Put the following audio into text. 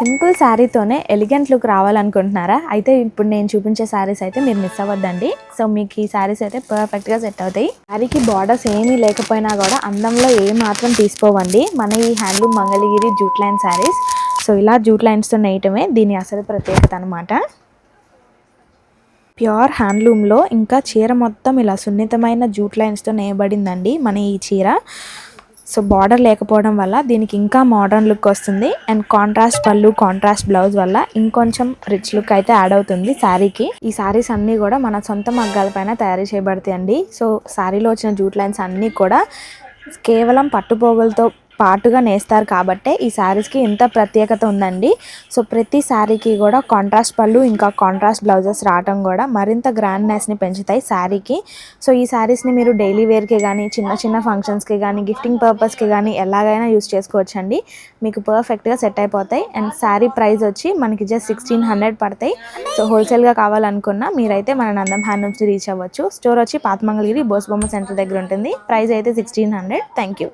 Simple శారీతోనే elegant look రావాలనుకుంటున్నారా? అయితే ఇప్పుడు నేను చూపించే శారీస్ అయితే మీరు మిస్ అవ్వద్దండి. సో మీకు ఈ శారీస్ అయితే పర్ఫెక్ట్గా సెట్ అవుతాయి. శారీకి బార్డర్స్ ఏమీ లేకపోయినా కూడా అందంలో ఏ మాత్రం తీసుకోవండి మన ఈ handloom Mangalagiri jute line saris. So ఇలా జూట్ లైన్స్తో నేయటమే దీని అసలు ప్రత్యేకత అనమాట. ప్యూర్ హ్యాండ్లూమ్లో ఇంకా చీర మొత్తం ఇలా సున్నితమైన జూట్ లైన్స్తో నేయబడిందండి మన ఈ చీర. సో బార్డర్ లేకపోవడం వల్ల దీనికి ఇంకా మోడర్న్ లుక్ వస్తుంది. అండ్ కాంట్రాస్ట్ పళ్ళు, కాంట్రాస్ట్ బ్లౌజ్ వల్ల ఇంకొంచెం రిచ్ లుక్ అయితే యాడ్ అవుతుంది శారీకి. ఈ శారీస్ అన్నీ కూడా మన సొంత మగ్గాల పైన తయారు చేయబడతాయండి. సో శారీలో వచ్చిన జూట్ లైన్స్ అన్నీ కూడా కేవలం పట్టుపోగులతో పాటుగా నేస్తారు కాబట్టే ఈ శారీస్కి ఇంత ప్రత్యేకత ఉందండి. సో ప్రతి శారీకి కూడా కాంట్రాస్ట్ పళ్ళు ఇంకా కాంట్రాస్ట్ బ్లౌజెస్ రావడం కూడా మరింత గ్రాండ్నెస్ని పెంచుతాయి శారీకి. సో ఈ శారీస్ని మీరు డైలీ వేర్కి కానీ, చిన్న చిన్న ఫంక్షన్స్కి కానీ, గిఫ్టింగ్ పర్పస్కి కానీ ఎలాగైనా యూస్ చేసుకోవచ్చండి. మీకు పర్ఫెక్ట్గా సెట్ అయిపోతాయి. అండ్ శారీ ప్రైస్ వచ్చి మనకి జస్ట్ 1600 పడతాయి. సో హోల్సేల్గా కావాలనుకున్నా మీరైతే మన నందం హ్యాండ్లూమ్స్ని రీచ్ అవ్వచ్చు. స్టోర్ వచ్చి పాత మంగళగిరి బోస్ బొమ్మ సెంటర్ దగ్గర ఉంటుంది. ప్రైస్ అయితే 1600. Thank you.